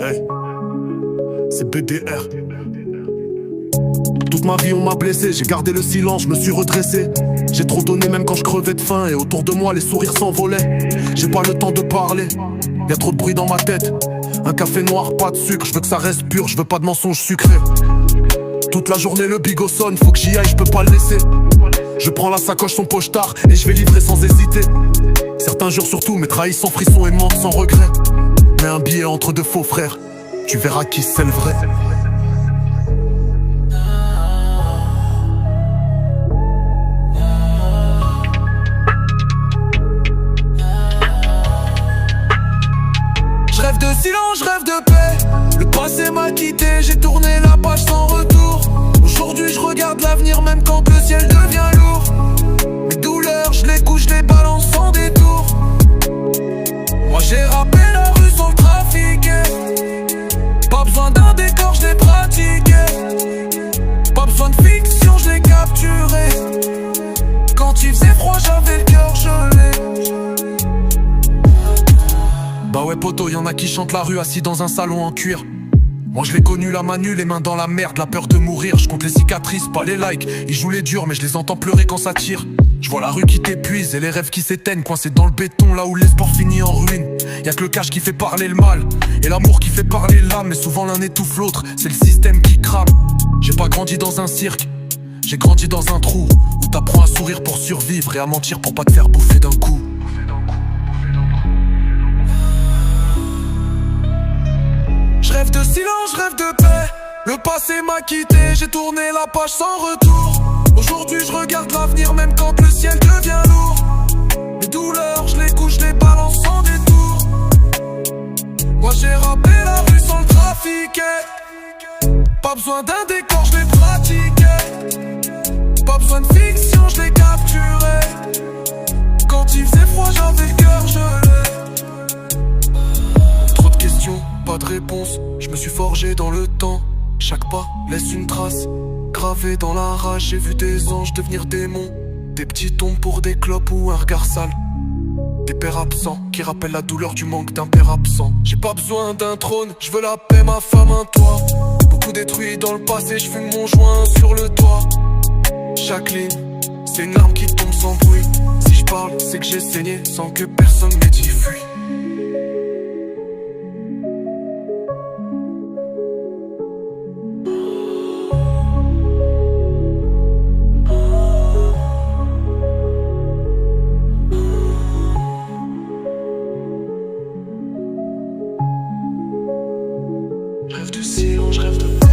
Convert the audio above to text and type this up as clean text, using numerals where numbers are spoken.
Hey, c'est BDR. Toute ma vie on m'a blessé, j'ai gardé le silence, je me suis redressé. J'ai trop donné même quand je crevais de faim, et autour de moi les sourires s'envolaient. J'ai pas le temps de parler, y'a trop de bruit dans ma tête. Un café noir, pas de sucre, je veux que ça reste pur, je veux pas de mensonges sucrés. Toute la journée le bigot sonne, faut que j'y aille, je peux pas le laisser. Je prends la sacoche, son pochetard, et je vais livrer sans hésiter. Certains jurent surtout, mais trahissent sans frisson et mentent sans regret. Mets un billet entre deux faux frères, tu verras qui c'est le vrai. Je rêve de silence, je rêve de paix. Le passé m'a quitté, j'ai tourné la page sans retour. Aujourd'hui je regarde l'avenir même quand le ciel devient lourd. Mes douleurs, je les couche, je les balance sans détour. Moi j'ai rappé la rue sans le trafiquer. Pas besoin d'un décor, je l'ai pratiqué. Pas besoin de fiction, je l'ai capturé. Quand il faisait froid, j'avais le cœur gelé. Bah ouais poto, y'en a qui chantent la rue assis dans un salon en cuir. Moi je l'ai connu la manu, les mains dans la merde, la peur de mourir. Je compte les cicatrices, pas les likes. Ils jouent les durs mais je les entends pleurer quand ça tire. Je vois la rue qui t'épuise et les rêves qui s'éteignent, coincés dans le béton là où l'espoir finit en ruine. Y'a que le cash qui fait parler le mal et l'amour qui fait parler l'âme. Mais souvent l'un étouffe l'autre, c'est le système qui crame. J'ai pas grandi dans un cirque, j'ai grandi dans un trou où t'apprends à sourire pour survivre et à mentir pour pas te faire bouffer d'un coup. Je rêve de silence, je rêve de paix. Le passé m'a quitté, j'ai tourné la page sans retour. Aujourd'hui je regarde l'avenir même quand le ciel devient lourd. Mes douleurs, je les couche, je les balance sans détour. Moi j'ai rappé la rue sans le trafiquer. Pas besoin d'un décor, je l'ai pratiqué. Pas besoin de fiction, je l'ai capturé. Quand il faisait froid, j'avais le cœur gelé. Trop de questions, pas de réponse, je me suis forgé dans le temps. Chaque pas laisse une trace, gravé dans la rage. J'ai vu des anges devenir démons, des petits tombes pour des clopes ou un regard sale. Des pères absents qui rappellent la douleur du manque d'un père absent. J'ai pas besoin d'un trône, je veux la paix, ma femme, un toit. Beaucoup détruit dans le passé, je fume mon joint sur le toit. Chaque ligne, c'est une larme qui tombe sans bruit. Si je parle, c'est que j'ai saigné sans que personne m'ait dit fuis. Je rêve de silence, je rêve de